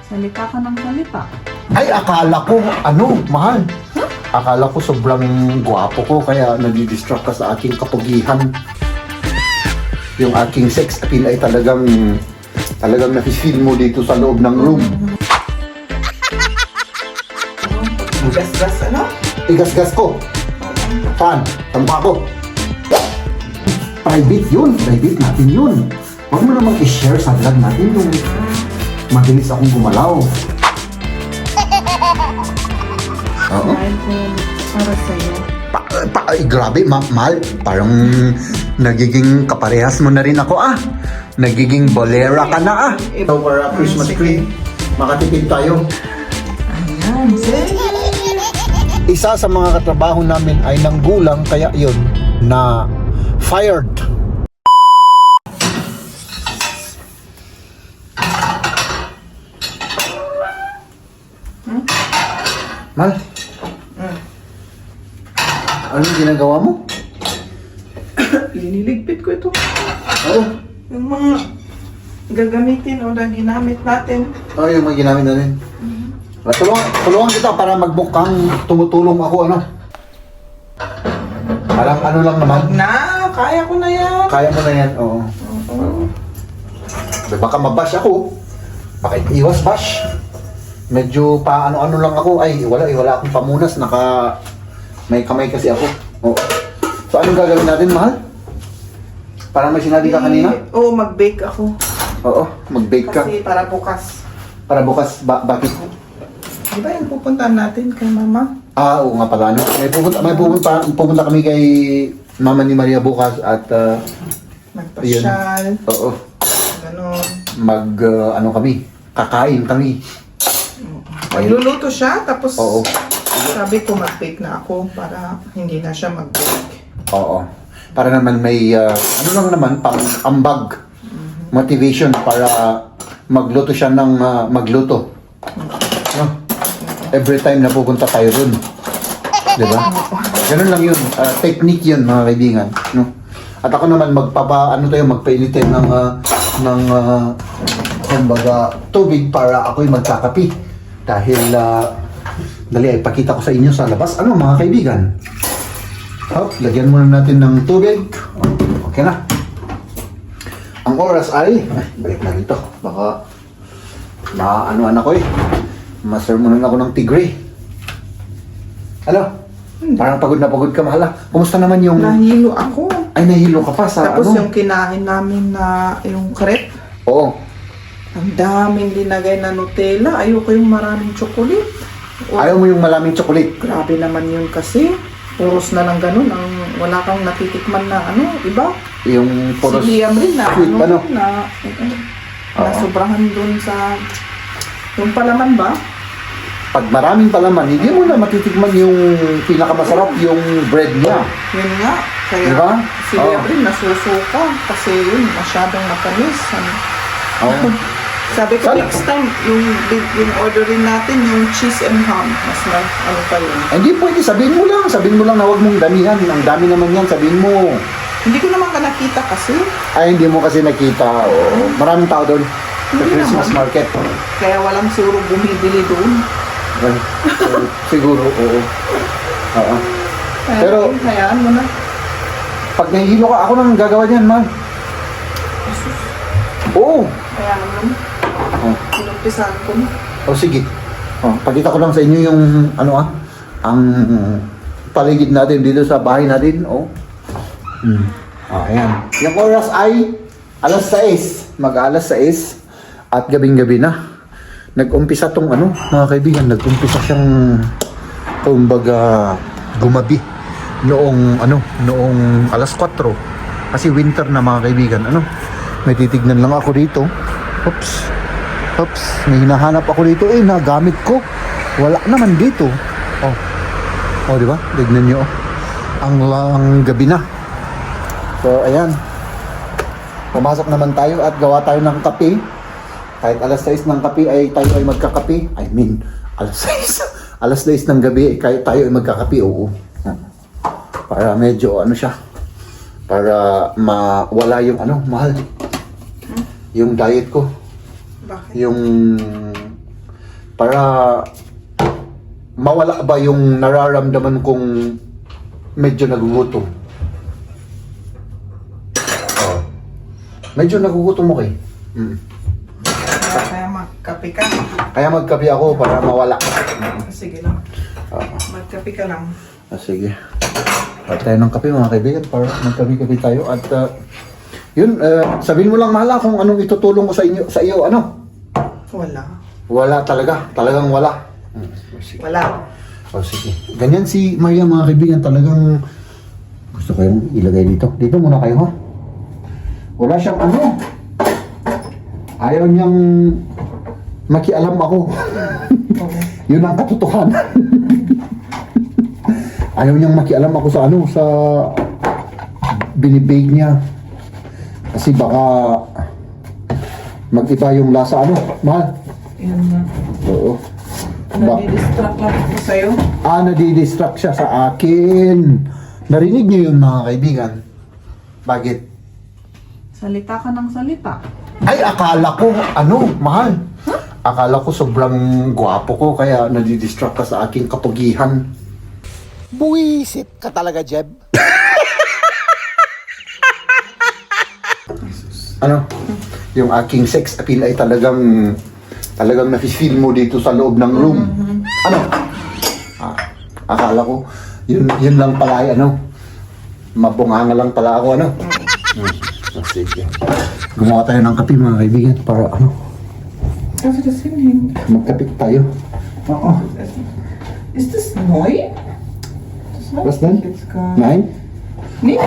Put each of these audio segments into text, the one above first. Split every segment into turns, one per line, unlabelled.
Salita ka ng salita.
Ay, akala ko, mahal. Akala ko sobrang gwapo ko, kaya nadidistract ka sa aking kapugihan. Yung aking sex appeal ay talagang nafe-feel mo dito sa loob ng room.
Gas-gas ano?
Igas-gas ko. Saan? Tampa ko. Private yun. Private natin yun. Huwag mo namang i-share sa vlog natin yung mabilis akong gumalaw. Oo.
Dahil po para sa'yo.
Ay, grabe, mahal. Parang nagiging kaparehas mo na rin ako, Nagiging bolera ka na, So, para Christmas tree, makatipid tayo.
Ayan,
Isa sa mga katrabaho namin ay nanggulang, kaya yun, na fired. Mal? Anong ginagawa mo?
Liniligpit ko ito.
Oo.
Yung mga gagamitin o na ginamit natin.
Yung mga ginamit na rin. Tulungan kita para magmukhang tumutulong ako, Parang lang naman.
Kaya ko na yan.
Kaya mo na yan, oo. Baka mabash ako. Baka iwas bash. Medyo pa ano lang ako. Ay, wala akong pamunas. May kamay kasi ako. Oo. So, anong gagawin natin, mahal? Parang may sinabi ka kanina?
Oo, mag-bake ako.
Oo, mag-bake ka.
Kasi para bukas.
Para bukas, bakit?
Di ba yung pupuntahan natin kay mama?
Oo nga pala, pupunta kami kay Mama ni Maria bukas at
Magpasyal.
Oo.
Ganon.
Kami, kakain kami.
Magluluto siya, tapos
Oo.
sabi ko mag-bake na ako para hindi na siya mag-bake.
Oo. Para naman may, lang naman, pang ambag. Motivation para magluto siya ng magluto. Every time na pupunta tayo dun. Diba? Ganun lang yun. Technique yun, mga kaibigan. No? At ako naman magpainit tayo ng kumbaga, tubig para ako'y magkakapi. Dahil, dali, ipakita ko sa inyo sa labas. Mga kaibigan? Lagyan muna natin ng tubig. Okay na. Ang oras ay, balik na dito. Baka, ako masermonan ako ng tigre. Parang pagod na pagod ka, mahala. Kumusta naman yung...
Nahilo ako.
Ay, nahilo ka pa sa
Tapos yung kinain namin na yung crepe.
Oo.
Ang daming linagay na Nutella. Ayoko yung maraming chocolate.
Ayaw mo yung malaming chocolate.
Grabe naman yun kasi. Puros na lang ganun. Wala kang natitikman na iba.
Yung puros
Si Liam rin na
sweet,
na sobrahan dun sa yung palaman ba?
Pag maraming palaman, hindi mo na matitikman yung pinakamasarap, yung bread niya.
Yun nga. Kaya
Diba?
si Liam rin nasusuka kasi yun masyadong matamis.
Oo.
Sabi ko
Sana.
next time yung orderin natin yung cheese and ham. Mas pa yun.
Hindi pwede, sabihin mo lang na huwag mong damihan. Ang dami naman yan, sabihin mo.
Hindi ko naman ka nakita kasi.
Ay, hindi mo kasi nakita. Oo. Maraming tao doon. Sa
Hindi
Christmas
naman.
market.
Kaya walang siguro bumibili doon.
Ay, siguro, oo. Oo.
Kaya,
Pero-
hayaan mo na.
Pag nahihilo ka, ako nang gagawa niyan, man. Oo.
Hayaan mo na.
Oh.
Inumpisahan ko na.
Sige. Pakita ko lang sa inyo yung, ang paligid natin dito sa bahay natin. Ayan. Yung oras ay alas 6. Mag-alas 6. At gabing-gabi na. Nag-umpisa tong mga kaibigan, nag-umpisa siyang kumbaga gumabi noong alas 4. Kasi winter na, mga kaibigan. May titignan lang ako dito. Oops, may hinahanap ako dito. Nagamit ko. Wala naman dito. Di ba? Tignan nyo. Ang gabi na. So, ayan. Pumasok naman tayo at gawa tayo ng kape. Kahit alas 6 ng kape ay tayo ay magkakape. I mean, alas 6. Alas 6 ng gabi kahit tayo ay magkakape. Oo. Para medyo siya. Para mawala yung mahal. Yung diet ko.
Bakit?
Yung Para mawala ba yung nararamdaman kong medyo nagugutom. Oh. Medyo nagugutom mo kay.
Kaya magkape ka.
Kaya magkape ako para mawala.
Sige lang.
Ah.
Magkape ka lang.
Sige. At tayo ng kape mga kaibigan para magkape-kape tayo. At yun, sabihin mo lang Mahala kung anong itutulong ko sa iyo, ano?
Wala.
Wala talaga. Talagang wala. Sige.
Wala.
Oh, sige. Ganyan si Maria mga kaibigan. Talagang gusto ko yung ilagay dito. Dito muna kayo ha. Wala siyang ano. Ayaw niyang makialam ako. Yun ang katotohanan. Ayaw niyang makialam ako sa ano, sa binibake niya. Kasi baka mag-iba yung lasa ano, mahal.
Yun na.
Oo.
Nadi-distract lang ako sa'yo.
Nadi-distract siya sa akin. Narinig niyo yun mga kaibigan. Bakit?
Salita ka ng salita.
Ay, akala ko, ano, mahal. Akala ko sobrang gwapo ko, kaya nadi-distract ka sa aking kapugihan. Buwisit ka talaga, Jeb. Ano? Yung aking sex appeal ay talagang na-feel mo dito sa loob ng room. Ano? Akala ko, yun lang pala ay ano, mabunganga lang pala ako, ano? Sige. Gumawa tayo ng kape mga kaibigan para ano,
Kasi kasi hindi.
magkape tayo. Oo.
Is this Noy?
Was denn? Nein?
Nicht?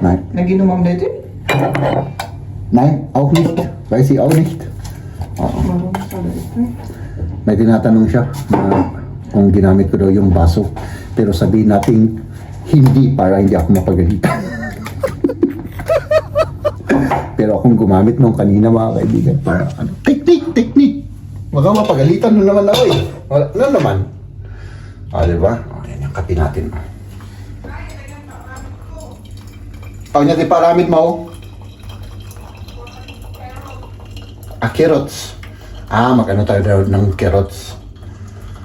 Nein.
Naginom am dito?
Nein, auch nicht. Weiß ich auch nicht. Oo.
Warum soll das?
May tinatanong siya na kung ginamit ko daw yung baso. Pero sabihin natin hindi para hindi ako mapagalitan. Pero akong gumamit nung kanina mga kaibigan para ano, technique. Baka mapagalitan nun naman ako eh. Ano naman? Diba? Yan yung kape natin. Pag natin paramid mo. Carrots. Magano tayo daw ng carrots.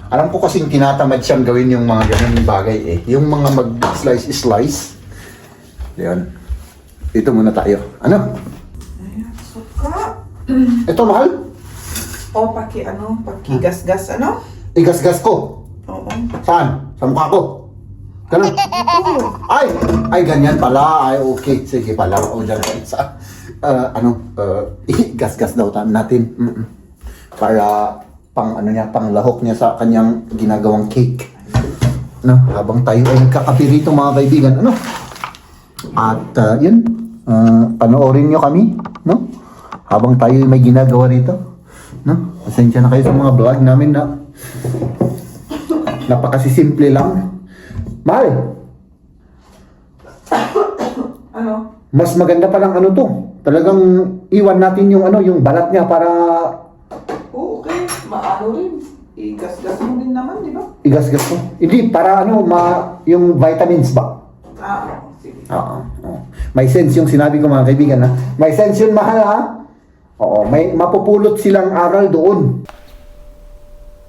Alam ko kasing tinatamad siyang gawin yung mga ganun bagay eh. Yung mga mag-slice. Yan. Ito muna tayo. Ano?
Ayan, suka.
Ito mahal?
O, pakigasgas, ano?
Igasgas ko.
Oo.
Saan? Sa mukha ko. Ganun. Ay, ganyan pala. Ay, okay. Sige pala. O, dyan. Sa, igasgas daw natin. Para pang lahok niya sa kanyang ginagawang cake. No, habang tayo ay nagkakape rito mga kaibigan, ano? At yun, panoorin nyo kami, no? Habang tayo may ginagawa rito, no? Pasensya na kayo sa mga vlog namin na napakasisimple lang. Mahal,
Ano?
mas maganda pa lang ano to. Talagang iwan natin yung yung balat niya para
Oo, okay. Maano rin. Igasgas mo din naman, di ba?
igasgas ko. Hindi, para yung vitamins ba?
Sige.
Oo. May sense yung sinabi ko mga kaibigan ha. May sense yun mahal ha. Oo, may mapupulot silang aral doon.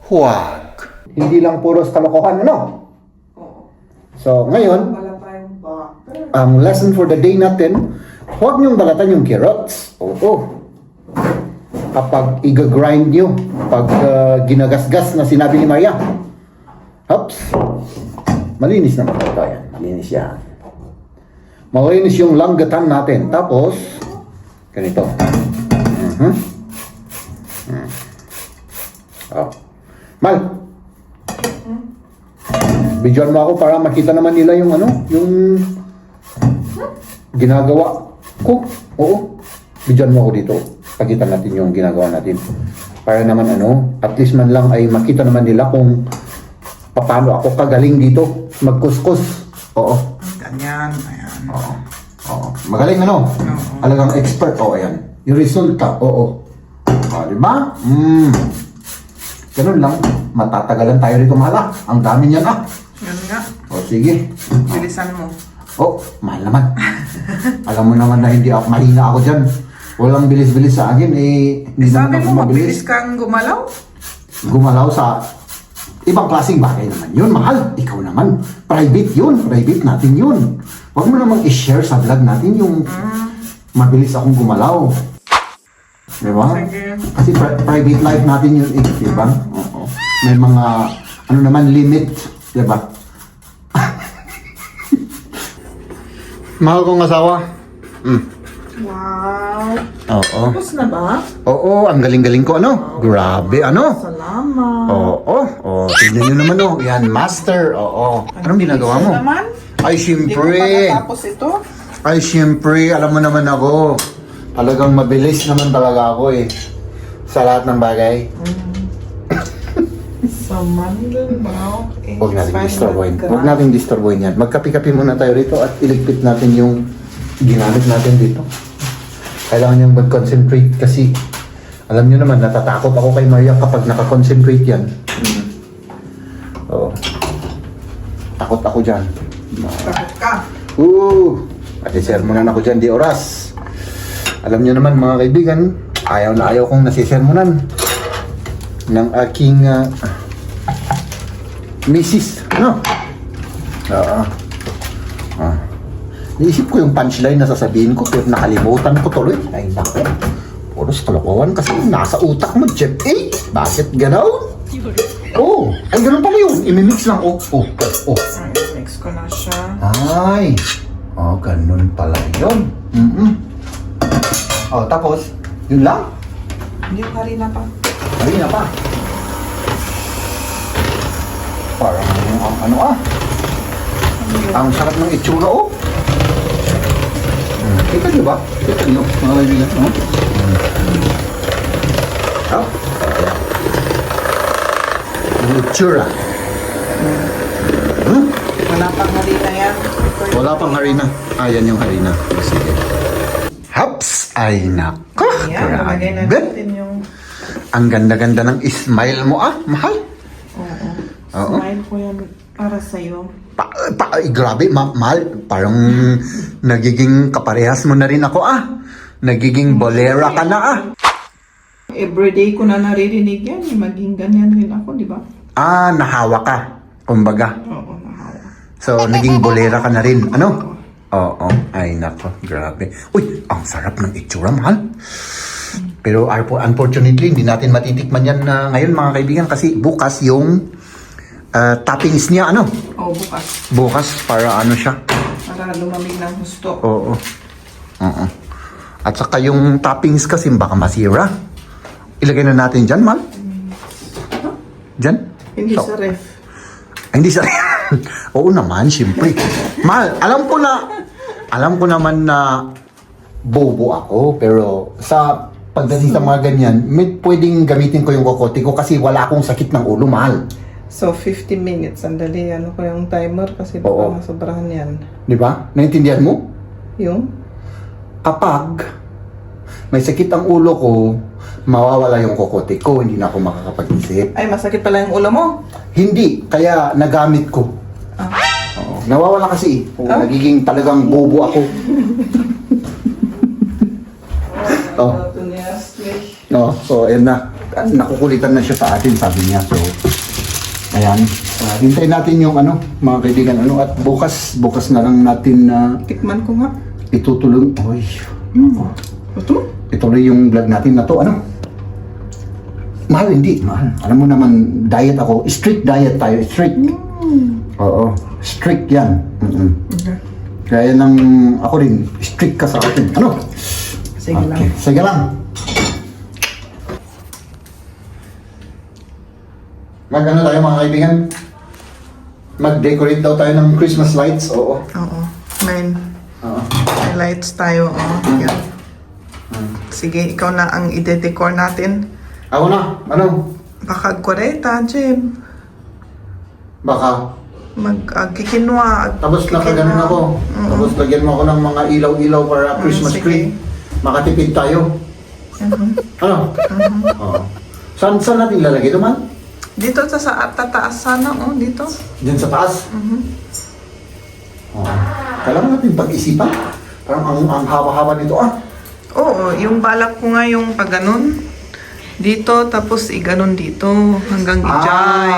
Huwag. Hindi lang puros kalokohan, ano?
Oo.
So, ngayon,
Wala tayong butter.
ang lesson for the day natin, huwag niyong balatan yung carrots. Oo. Kapag i-grind nyo, pag ginagasgas na sinabi ni Maria. Oops. Malinis naman ito. Yan. Malinis yan. Malinis yung langgatan natin. Tapos, ganito. Oh. Mal. Bidyoan mo ako para makita naman nila yung yung ginagawa ko. Oo. Bidyoan mo ako dito. Pakita natin yung ginagawa natin. Para naman at least man lang ay makita naman nila kung paano ako kagaling dito magkuskus. Oo.
Ganyan. Ayan.
Oo. Magaling Alagang expert. Ayan. Yung resulta. Oo. Di ba? Ganun lang. Matatagalan tayo rito mahal. Ang dami niyan
Yan nga.
sige.
Bilisan mo.
Mahal naman. Alam mo naman na hindi ako mahina ako dyan. Walang bilis-bilis sa akin, hindi naman
Sabi
ako
mo,
mabilis.
mabilis kang gumalaw?
gumalaw sa ibang klaseng bagay naman yun, mahal. Ikaw naman, private yun, private natin yun. Huwag mo namang i-share sa vlog natin yung mabilis akong gumalaw. Diba?
Sige.
Kasi private life natin yun, diba? Oo. May mga, ano naman, limit, diba? Mahal kong asawa.
Wow.
Oo.
Tapos na ba?
Oo, ang galing-galing ko, ano? Grabe, ano?
Salamat.
Oo. Tignan nyo naman, oh. Yan, master. Oo. Anong ginagawa mo?
Ano naman?
Ay,
Hindi ko
siyempre.
pagkatapos ito.
Ay, siyempre. Alam mo naman ako. Talagang mabilis naman talaga ako, eh. Sa lahat ng bagay.
Sa Mandelbaum.
Huwag natin disturboin. Huwag natin disturboin yan. Magkapi-kapi muna tayo rito at iligpit natin yung ginamit natin dito. Kailangan niyang mag-concentrate kasi alam niyo naman, natatakot ako kay Maria kapag nakakonsentrate yan. Oo. Takot ako dyan.
Takot ka.
Pati sermonan ako dyan, di oras. Alam niyo naman mga kaibigan, ayaw na ayaw kong nasisermonan ng aking misis. Ano? Oo. Naisip ko yung punchline na sasabihin ko pero nakalimutan ko tuloy. Ay naku. Puros kalokohan kasi nasa utak mo, Jeff. Bakit gano'n? Ay gano'n pala yun. Imimix lang.
Ay, mix ko na siya.
Ay. Ganun pala yun. Tapos, yun lang.
Hindi pa rin na pa.
Ay na pa. Parang ang ang sarap ng itsura, oh. Kita niyo ba? Kita niyo, mga kaibigan, no? Ang itsura.
Wala pang harina yan.
Wala pang harina. Yan yung harina. Sige. Haps! Ay, nako.
Yan, nalagay na
Grabe.
natin yung...
Ang ganda-ganda ng smile mo, mahal.
Oo. Smile ko yan para sa'yo.
Grabe, mahal. Parang nagiging kaparehas mo na rin ako, Nagiging bolera ka na,
Everyday ko na naririnig yan. Maging ganyan rin ako, di ba?
Nahawa ka. Kumbaga.
Oo, nahawa.
So, naging bolera ka na rin. Ano? Oo. Ay, nako. Grabe. Uy, ang sarap ng itsura, mahal. Pero unfortunately, hindi natin matitikman yan ngayon, mga kaibigan, kasi bukas yung toppings niya, ano?
Oo, bukas.
Bukas, para ano siya?
Para lumamig ng gusto.
Oo. At saka yung toppings kasi baka masira. Ilagay na natin dyan, Mal. Dyan?
Hindi sa ref.
Hindi sa... Oo naman, siyempre. Mal, alam ko naman na bobo ako, pero sa pagdating sa mga ganyan, may pwedeng gamitin ko yung kokote ko kasi wala akong sakit ng ulo, Mal.
So, 50 minutes. Sandali, ano ko yung timer kasi
Oo.
baka masobrahan yan.
Di ba? Naintindihan mo?
Yung?
Kapag may sakit ang ulo ko, mawawala yung kokote ko, hindi na ako makakapag-isip.
Ay, masakit pala yung ulo mo.
Hindi, kaya nagamit ko. Oo, nawawala kasi. Nagiging talagang bobo ako. So ayan na. Nakukulitan na siya sa atin, sabi niya. So, ayan. Hintayin natin yung mga kaibigan, at bukas na lang natin
Tikman ko nga.
itutuloy. Oy.
Ito?
Ituloy yung vlog natin na to, Mahal, hindi. Mahal. Alam mo naman, diet ako. Strict diet tayo. Strict. Oo. Strict yan.
Okay.
Kaya nang ako rin, strict ka sa akin.
Sige lang.
Sige lang. Mag-ano tayo, mga kaibigan? Mag-decorate daw tayo ng Christmas lights. Oo.
Oo. May
Oo.
lights tayo. Yan. Sige, ikaw na ang ide-decor natin.
Ako na. Ano?
Baka 40, Jim.
Baka.
Mag-kikinwa.
Tapos nakaganon ako. Tapos lagyan mo ako ng mga ilaw-ilaw para Christmas
sige.
tree. Makatipid tayo. Ano? Oo. Saan natin lalagay ito, man?
Dito sa tataas sana, dito.
Diyan sa taas? Oo. Kailangan natin pag-isipan. Parang ang haba-haba nito,
Oo, yung balak ko nga yung pag ganun. Dito, tapos iganon dito. Hanggang ijay.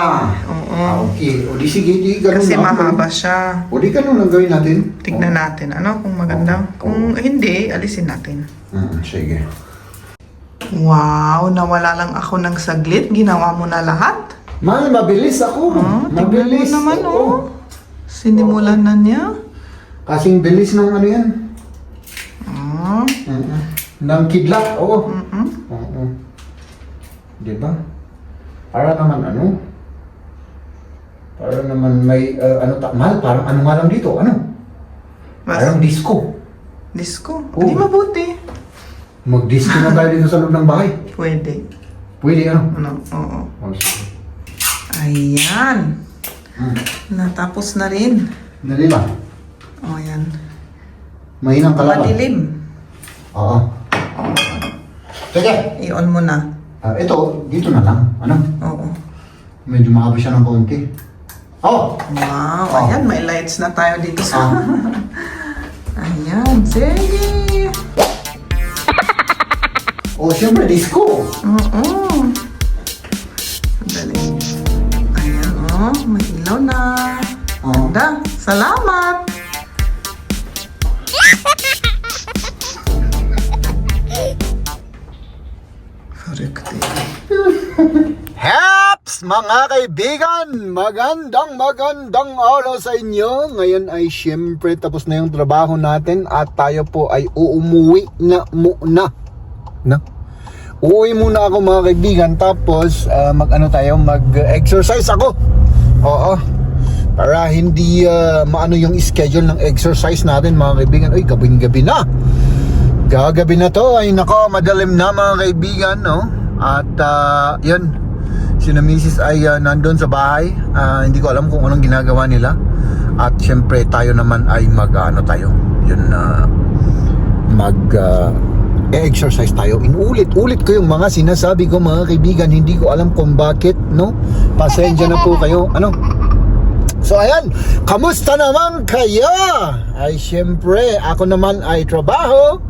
Oo.
Okay. O di sige, di ganun
Kasi
lang.
mahaba siya.
O di ganun lang gawin natin.
Tignan natin. Ano kung maganda? Kung hindi, alisin natin.
Sige.
Wow, nawala lang ako ng saglit. Ginawa mo na lahat.
Mahal, mabilis ako.
Tignan mo naman,
Oo.
Sinimulan na niya.
Kasing bilis ng ano yan.
Ah.
Ng kidlat, oo. Oo. Diba? Para naman ano? Para naman may, mahal, parang ano nga lang dito, ano? Parang disco.
Disco?
Oo.
Hindi mabuti.
Mag-disco na tayo dito sa loob ng bahay.
Pwede.
Pwede, ano?
Ano? Oo.
Oh, sige.
Ayan. Natapos na rin.
Dali ba?
O, yan.
Mahinang kalaban.
Madilim.
Oo. Sige.
I-on mo na.
Ito, dito na lang. Ano?
Oo.
Medyo mahaba siya ng konti. Oh!
Wow. Ayan, may lights na tayo dito sa... Ayan. Sige.
Oh, syempre, disco.
Oo. Sandali. Ayan, may ilaw na.
Oh.
Ganda. Salamat.
Haps, mga kaibigan! Magandang araw sa inyo. Ngayon ay syempre tapos na yung trabaho natin at tayo po ay uuwi na muna. Uuwi muna ako mga kaibigan tapos mag-exercise ako. Oo. Para hindi maano yung schedule ng exercise natin mga kaibigan. Ay, gabing-gabi na. Gagabi na to. Ay nako, madalim na mga kaibigan, no? At yun, si na Mrs. ay nandun sa bahay. Hindi ko alam kung anong ginagawa nila. At syempre tayo naman ay exercise tayo. Inulit-ulit ko yung mga sinasabi ko mga kaibigan. Hindi ko alam kung bakit, no? Pasensya na po kayo. Ano? So ayan, kamusta naman kayo? Ay syempre, ako naman ay trabaho.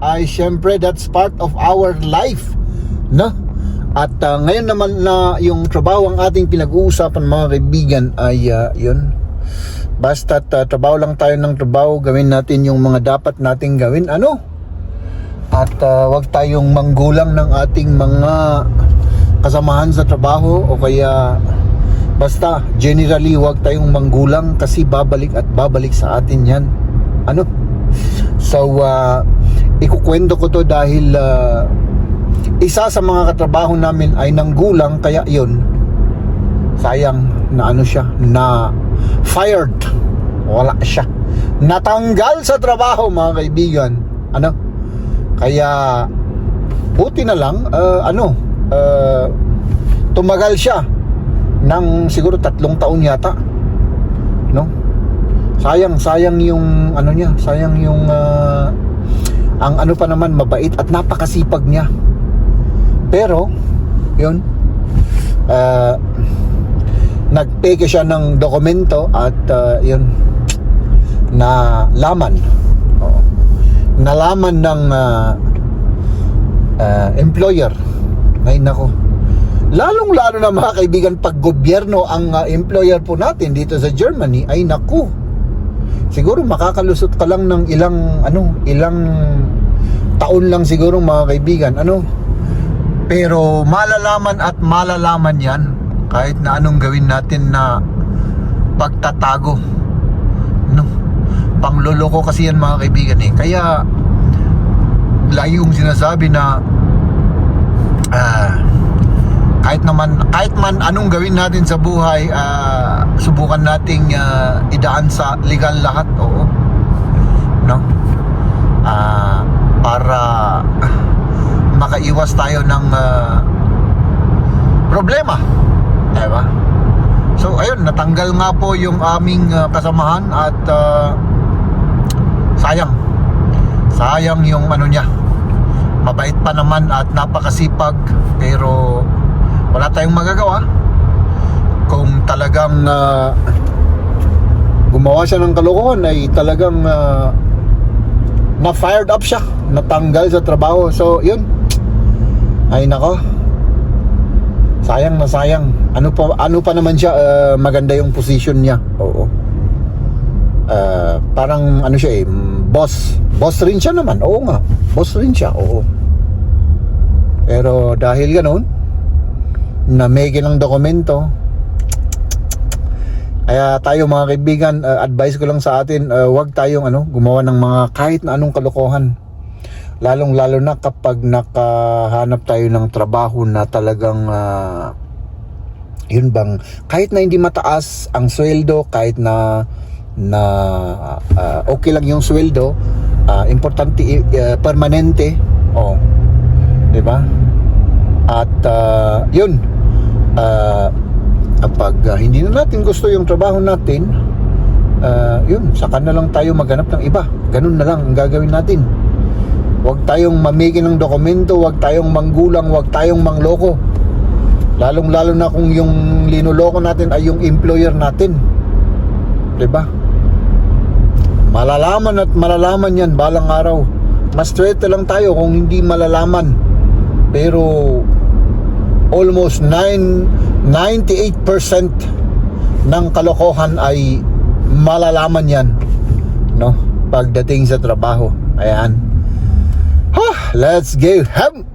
Ay syempre, that's part of our life, no? At ngayon naman na yung trabaho ang ating pinag-uusapan mga kaibigan ay yun. Basta trabaho lang tayo ng trabaho, gawin natin yung mga dapat nating gawin, ano? At wag tayong manggulang ng ating mga kasamahan sa trabaho o kaya basta generally wag tayong manggulang kasi babalik at babalik sa atin yan, ano? So ikukwento ko to dahil isa sa mga katrabaho namin ay nanggulang, kaya yun, sayang na ano siya, na fired, wala siya, natanggal sa trabaho mga kaibigan, ano? Kaya buti na lang tumagal siya ng siguro 3 taon yata, no? Sayang yung ano niya, sayang yung ang ano pa naman, mabait at napakasipag niya. Pero yun, nagpeke siya ng dokumento at yun, nalaman ng employer. Ay nako, lalong-lalo na mga kaibigan, pag gobyerno ang employer po natin dito sa Germany, ay naku, siguro makakalusot ka lang ng ilang taon lang siguro mga kaibigan, ano? Pero malalaman yan kahit na anong gawin natin na pagtatago, no? Pangloloko kasi yan mga kaibigan eh. Kaya lagi kong sinasabi na kahit man anong gawin natin sa buhay, subukan nating idaan sa legal lahat, oo, no? Para makaiwas tayo ng problema, diba? So ayun, natanggal nga po yung aming kasamahan at sayang yung ano niya. Mabait pa naman at napakasipag, pero wala tayong magagawa. Kung talagang gumawa siya ng kalokohan, ay talagang na-fired up siya, natanggal sa trabaho. So yun, Ay nako. Sayang na sayang. Ano pa naman siya, maganda yung position niya. Oo. Parang ano siya boss. Boss rin siya naman. Oo nga. Boss rin siya. Oo. Pero dahil ganoon, na may ng dokumento, kaya tayo mga kaibigan, advice ko lang sa atin, wag tayong gumawa ng mga kahit na anong kalokohan. Lalong-lalo na kapag nakahanap tayo ng trabaho na talagang yun bang, kahit na hindi mataas ang sweldo, kahit na okay lang yung sweldo, importante permanente. Oh. 'Di ba? At yun, kapag hindi na natin gusto yung trabaho natin, yun, saka na lang tayo maghanap ng iba. Ganun na lang ang gagawin natin. Huwag tayong mamigay ng dokumento, huwag tayong manggulang, huwag tayong mangloko. Lalong-lalo na kung yung linuloko natin ay yung employer natin. 'Di ba? Malalaman at malalaman yan balang araw. Mas straight lang tayo kung hindi malalaman. Pero almost 98% ng kalokohan ay malalaman yan, no? Pagdating sa trabaho. Ayan. Let's go home.